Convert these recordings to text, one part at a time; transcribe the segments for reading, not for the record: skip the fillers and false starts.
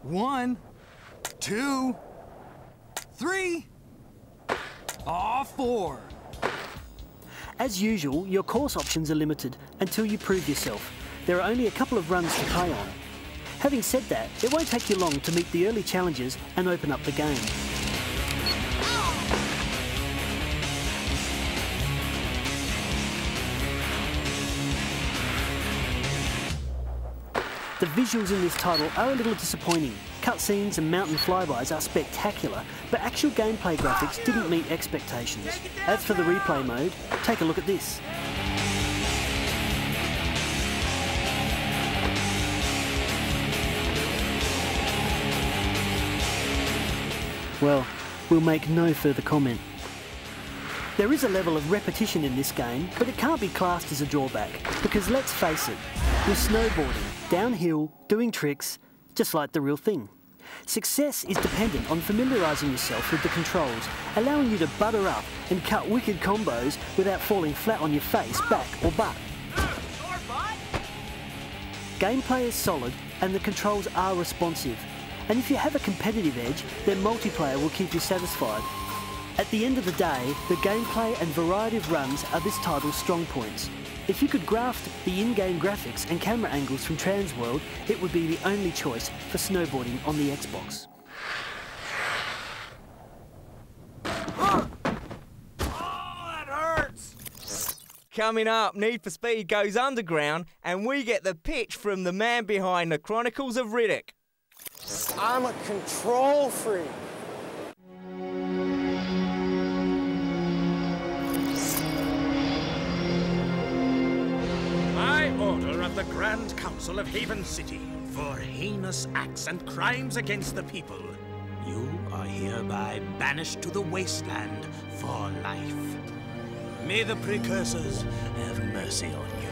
1, 2, 3. Aw, 4. As usual, your course options are limited until you prove yourself. There are only a couple of runs to play on. Having said that, it won't take you long to meet the early challenges and open up the game. The visuals in this title are a little disappointing. Cutscenes and mountain flybys are spectacular, but actual gameplay graphics didn't meet expectations. As for the replay mode, take a look at this. Well, we'll make no further comment. There is a level of repetition in this game, but it can't be classed as a drawback, because let's face it, you're snowboarding, downhill, doing tricks, just like the real thing. Success is dependent on familiarising yourself with the controls, allowing you to butter up and cut wicked combos without falling flat on your face, back or butt. Gameplay is solid and the controls are responsive, and if you have a competitive edge, then multiplayer will keep you satisfied. At the end of the day, the gameplay and variety of runs are this title's strong points. If you could graft the in-game graphics and camera angles from Transworld, it would be the only choice for snowboarding on the Xbox. Oh, that hurts! Coming up, Need for Speed goes underground and we get the pitch from the man behind the Chronicles of Riddick. I'm a control freak. By order of the Grand Council of Haven City, for heinous acts and crimes against the people, you are hereby banished to the wasteland for life. May the precursors have mercy on you.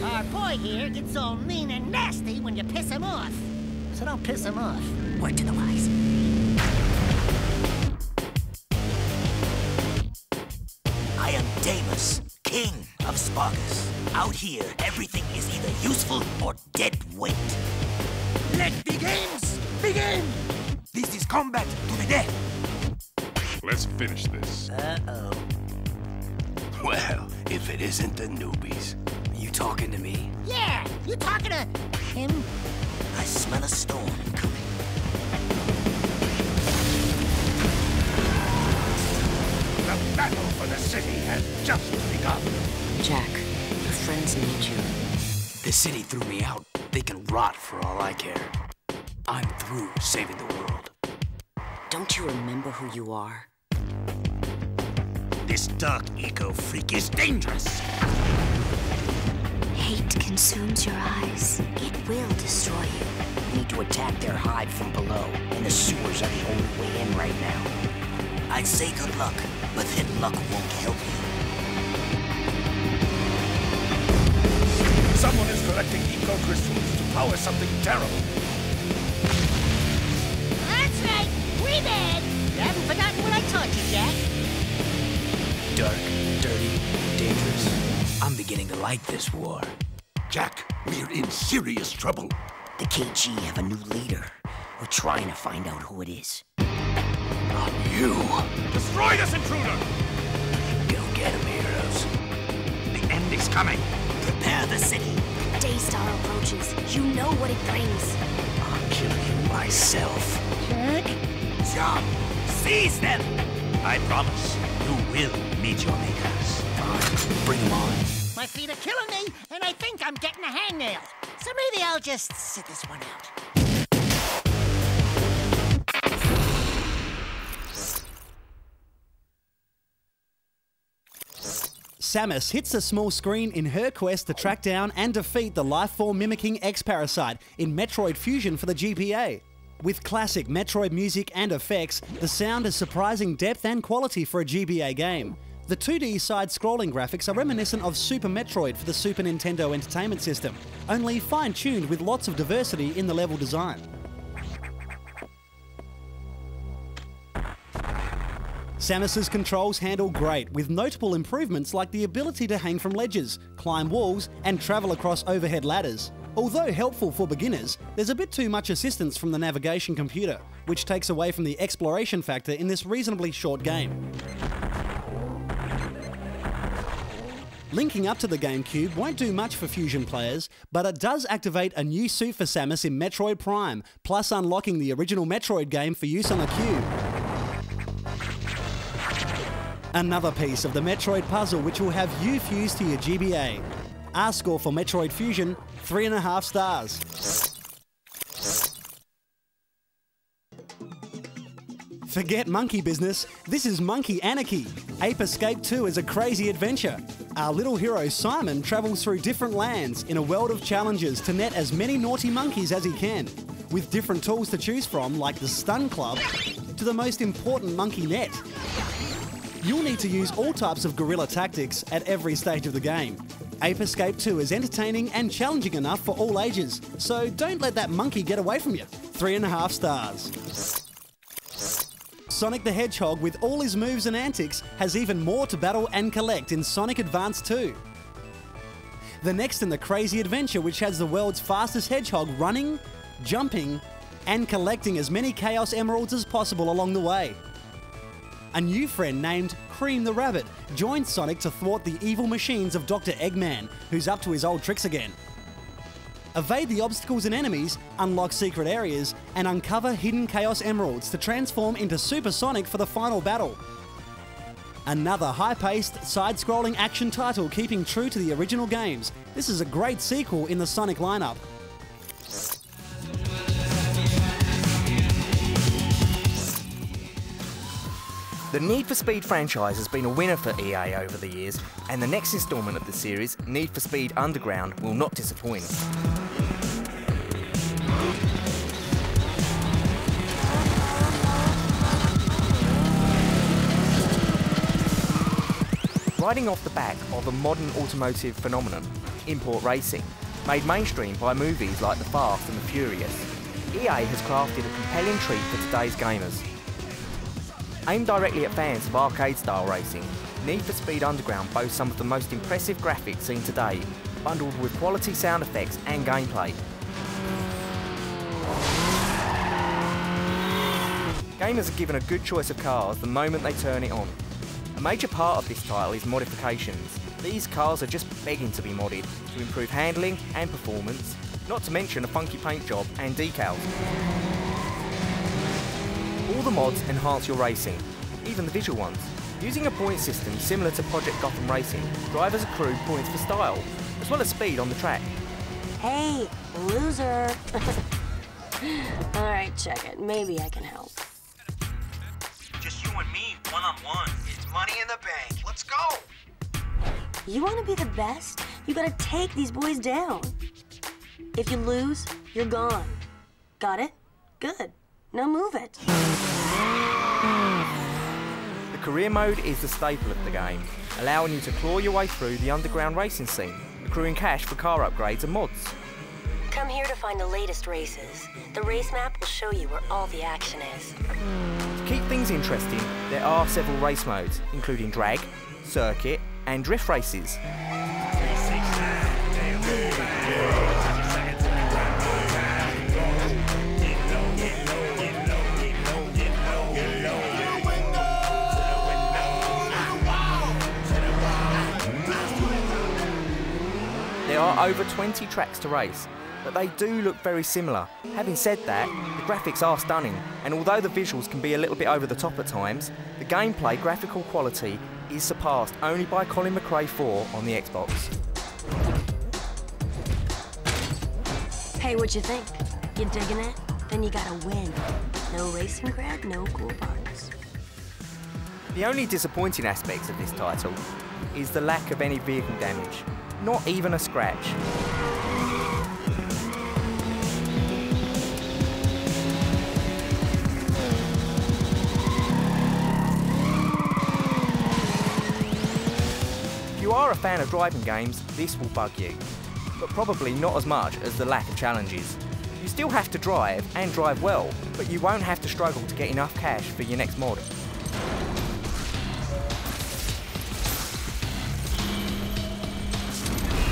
Our boy here gets all mean and nasty when you piss him off. So don't piss him off. Word to the wise. I am Damus, king of Sparkus. Out here, everything is either useful or dead weight. Let the games begin! This is combat to the death. Let's finish this. Uh-oh. Well, if it isn't the newbies. You talking to me? Yeah, you talking to him? I smell a storm coming. The battle for the city has just begun. Jack, your friends need you. The city threw me out. They can rot for all I care. I'm through saving the world. Don't you remember who you are? This dark eco-freak is dangerous. Hate consumes your eyes. It will destroy you. We need to attack their hive from below, and the sewers are the only way in right now. I'd say good luck, but then luck won't help you. Someone is collecting eco-crystals to power something terrible. That's right, we did. You haven't forgotten what I taught you, Jack. Dark, dirty, dangerous. I'm beginning to like this war. Jack, we're in serious trouble. The KG have a new leader. We're trying to find out who it is. Not you. Destroy this intruder! Go get him, heroes. The end is coming. Prepare the city. Daystar approaches. You know what it brings. I'll kill you myself. Jack? Jump! Seize them! I promise you will meet your makers. Fine, bring him on. My feet are killing me, and I think I'm getting a hangnail. So maybe I'll just sit this one out. Samus hits a small screen in her quest to track down and defeat the lifeform-mimicking X-Parasite in Metroid Fusion for the GBA. With classic Metroid music and effects, the sound has surprising depth and quality for a GBA game. The 2D side-scrolling graphics are reminiscent of Super Metroid for the Super Nintendo Entertainment System, only fine-tuned with lots of diversity in the level design. Samus's controls handle great, with notable improvements like the ability to hang from ledges, climb walls, and travel across overhead ladders. Although helpful for beginners, there's a bit too much assistance from the navigation computer, which takes away from the exploration factor in this reasonably short game. Linking up to the GameCube won't do much for Fusion players, but it does activate a new suit for Samus in Metroid Prime, plus unlocking the original Metroid game for use on the Cube. Another piece of the Metroid puzzle which will have you fused to your GBA. Our score for Metroid Fusion, 3.5 stars. Forget monkey business, this is Monkey Anarchy. Ape Escape 2 is a crazy adventure. Our little hero Simon travels through different lands in a world of challenges to net as many naughty monkeys as he can, with different tools to choose from like the Stun Club to the most important monkey net. You'll need to use all types of guerrilla tactics at every stage of the game. Ape Escape 2 is entertaining and challenging enough for all ages, so don't let that monkey get away from you. 3.5 stars. Sonic the Hedgehog, with all his moves and antics, has even more to battle and collect in Sonic Advance 2. The next in the crazy adventure which has the world's fastest hedgehog running, jumping, and collecting as many Chaos Emeralds as possible along the way. A new friend named Cream the Rabbit joins Sonic to thwart the evil machines of Dr. Eggman, who's up to his old tricks again. Evade the obstacles and enemies, unlock secret areas, and uncover hidden Chaos Emeralds to transform into Super Sonic for the final battle. Another high-paced, side-scrolling action title keeping true to the original games. This is a great sequel in the Sonic lineup. The Need for Speed franchise has been a winner for EA over the years, and the next instalment of the series, Need for Speed Underground, will not disappoint. Riding off the back of a modern automotive phenomenon, import racing, made mainstream by movies like The Fast and the Furious, EA has crafted a compelling treat for today's gamers. Aimed directly at fans of arcade-style racing, Need for Speed Underground boasts some of the most impressive graphics seen today, bundled with quality sound effects and gameplay. Gamers are given a good choice of cars the moment they turn it on. A major part of this title is modifications. These cars are just begging to be modded to improve handling and performance, not to mention a funky paint job and decals. All the mods enhance your racing, even the visual ones. Using a point system similar to Project Gotham Racing, drivers accrue points for style, as well as speed on the track. Hey, loser! Alright, check it. Maybe I can help. Just you and me, one-on-one. It's money in the bank. Let's go! You want to be the best? You gotta take these boys down. If you lose, you're gone. Got it? Good. Now move it. The career mode is the staple of the game, allowing you to claw your way through the underground racing scene, accruing cash for car upgrades and mods. Come here to find the latest races. The race map will show you where all the action is. To keep things interesting, there are several race modes, including drag, circuit, and drift races. There are over 20 tracks to race, but they do look very similar. Having said that, the graphics are stunning, and although the visuals can be a little bit over the top at times, the gameplay graphical quality is surpassed only by Colin McRae 4 on the Xbox. Hey, what you think? You digging it? Then you gotta win. No racing crowd, no cool parts. The only disappointing aspects of this title is the lack of any vehicle damage. Not even a scratch. If you are a fan of driving games, this will bug you, but probably not as much as the lack of challenges. You still have to drive, and drive well, but you won't have to struggle to get enough cash for your next mod.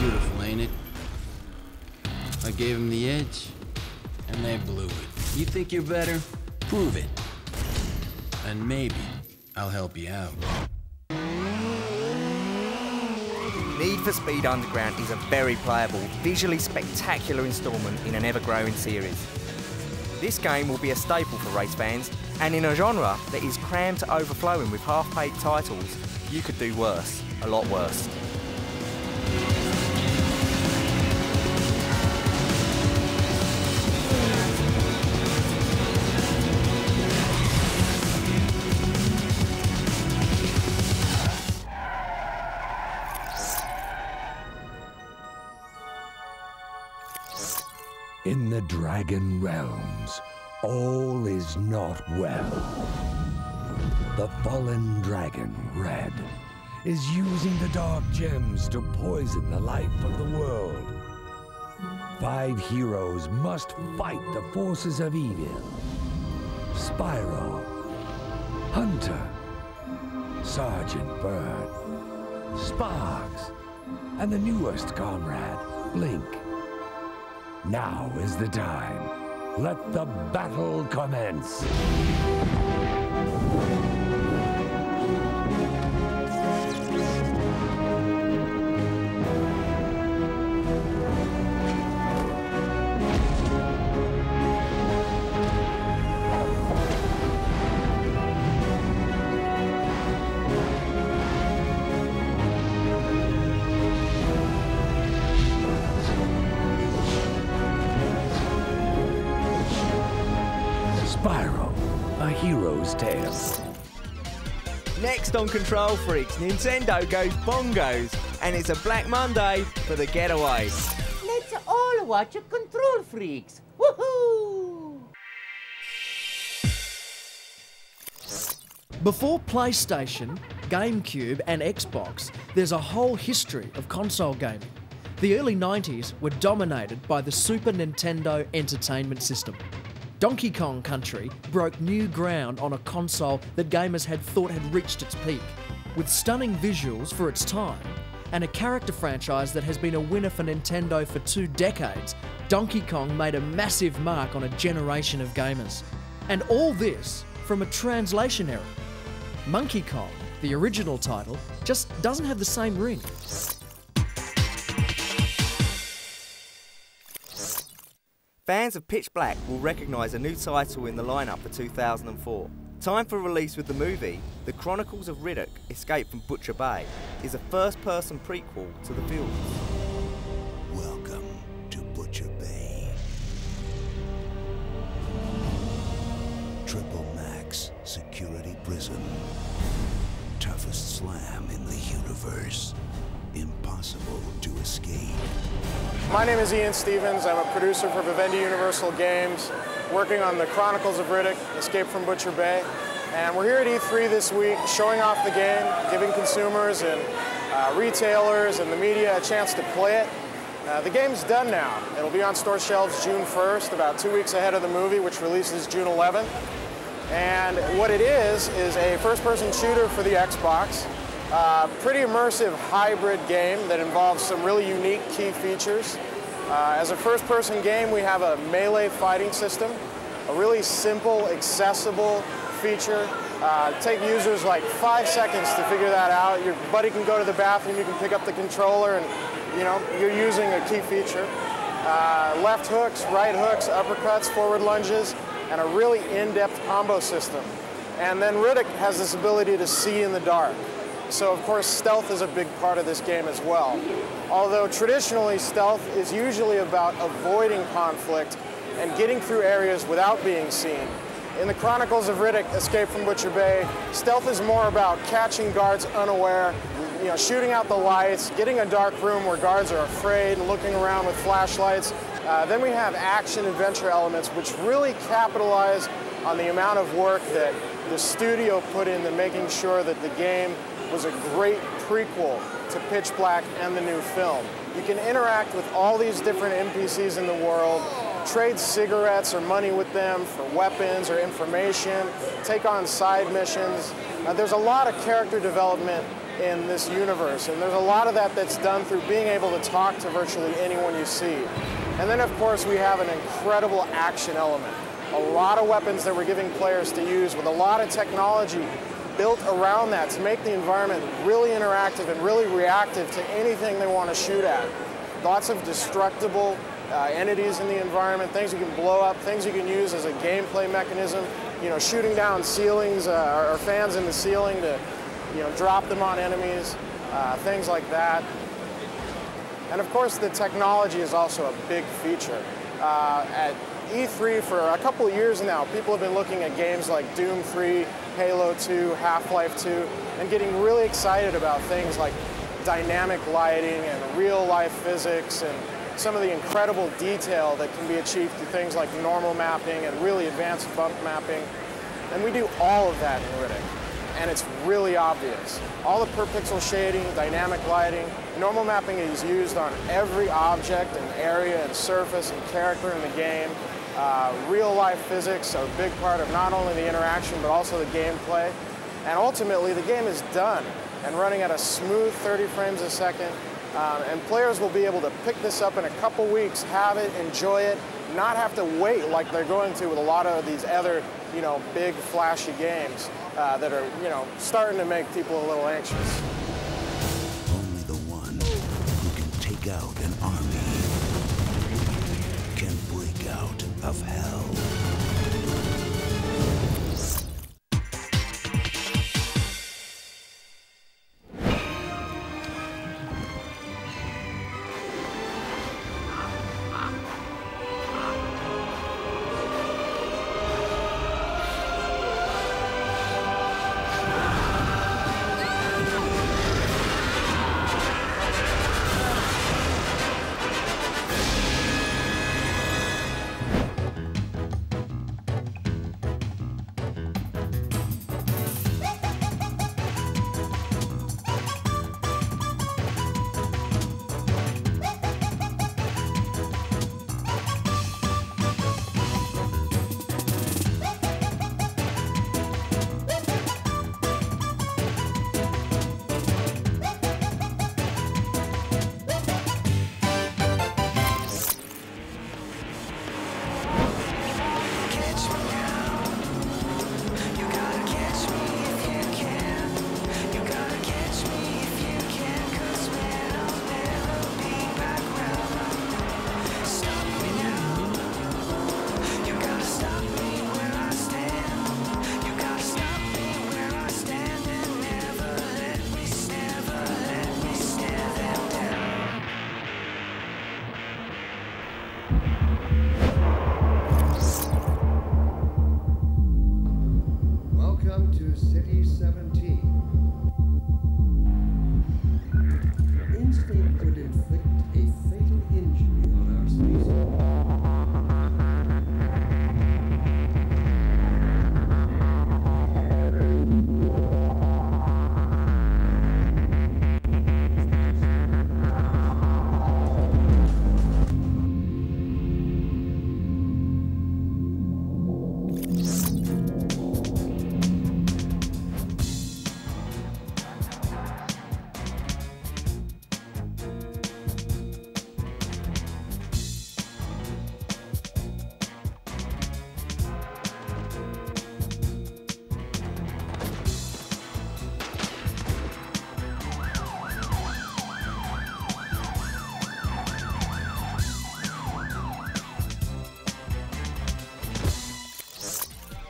Beautiful, ain't it? I gave them the edge, and they blew it. You think you're better? Prove it. And maybe I'll help you out. Need for Speed Underground is a very playable, visually spectacular instalment in an ever-growing series. This game will be a staple for race fans, and in a genre that is crammed to overflowing with half-baked titles, you could do worse, a lot worse. In the Dragon Realms, all is not well. The fallen dragon, Red, is using the dark gems to poison the life of the world. 5 heroes must fight the forces of evil. Spyro, Hunter, Sergeant Bird, Sparks, and the newest comrade, Blink. Now is the time. Let the battle commence. Spyro, a hero's tale. Next on Control Freaks, Nintendo goes bongos, and it's a Black Monday for the getaway. Let's all watch a Control Freaks. Woohoo! Before PlayStation, GameCube and Xbox, there's a whole history of console gaming. The early 90s were dominated by the Super Nintendo Entertainment System. Donkey Kong Country broke new ground on a console that gamers had thought had reached its peak. With stunning visuals for its time, and a character franchise that has been a winner for Nintendo for 2 decades, Donkey Kong made a massive mark on a generation of gamers. And all this from a translation error. Monkey Kong, the original title, just doesn't have the same ring. Fans of Pitch Black will recognise a new title in the lineup for 2004. Time for release with the movie, The Chronicles of Riddick: Escape from Butcher Bay, is a first-person prequel to the film. Welcome to Butcher Bay. Triple max security prison. Toughest slam in the universe. Impossible to escape. My name is Ian Stevens. I'm a producer for Vivendi Universal Games, working on The Chronicles of Riddick: Escape from Butcher Bay. And we're here at E3 this week, showing off the game, giving consumers and retailers and the media a chance to play it. The game's done now. It'll be on store shelves June 1st, about 2 weeks ahead of the movie, which releases June 11th. And what it is a first-person shooter for the Xbox. Pretty immersive hybrid game that involves some really unique key features. As a first-person game, we have a melee fighting system, a really simple, accessible feature. Take users like 5 seconds to figure that out. Your buddy can go to the bathroom, you can pick up the controller, and you're using a key feature. Left hooks, right hooks, uppercuts, forward lunges, and a really in-depth combo system. And then Riddick has this ability to see in the dark. So of course stealth is a big part of this game as well. Although traditionally stealth is usually about avoiding conflict and getting through areas without being seen. In the Chronicles of Riddick: Escape from Butcher Bay, stealth is more about catching guards unaware, shooting out the lights, getting a dark room where guards are afraid, and looking around with flashlights. Then we have action-adventure elements which really capitalize on the amount of work that the studio put into making sure that the game was a great prequel to Pitch Black and the new film. You can interact with all these different NPCs in the world, trade cigarettes or money with them for weapons or information, take on side missions. There's a lot of character development in this universe, and there's a lot of that that's done through being able to talk to virtually anyone you see. And then, of course, we have an incredible action element. A lot of weapons that we're giving players to use with a lot of technology built around that to make the environment really interactive and really reactive to anything they want to shoot at. Lots of destructible entities in the environment, things you can blow up, things you can use as a gameplay mechanism, you know, shooting down ceilings or fans in the ceiling to, you know, drop them on enemies, things like that. And of course, the technology is also a big feature. At E3 for a couple of years now, people have been looking at games like Doom 3, Halo 2, Half-Life 2, and getting really excited about things like dynamic lighting and real-life physics and some of the incredible detail that can be achieved through things like normal mapping and really advanced bump mapping. And we do all of that in Riddick, and it's really obvious. All the per pixel shading, dynamic lighting, normal mapping is used on every object and area and surface and character in the game. Real-life physics are a big part of not only the interaction but also the gameplay. And ultimately, the game is done and running at a smooth 30 frames a second. And players will be able to pick this up in a couple weeks, have it, enjoy it, not have to wait like they're going to with a lot of these other, you know, big flashy games that are, you know, starting to make people a little anxious. Only the one who can take out an army can break out of hell. Welcome to City 17. Instinct could inflict a fatal injury on our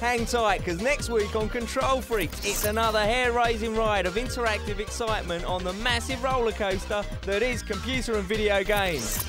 Hang tight, because next week on Control Freaks, it's another hair-raising ride of interactive excitement on the massive roller coaster that is computer and video games.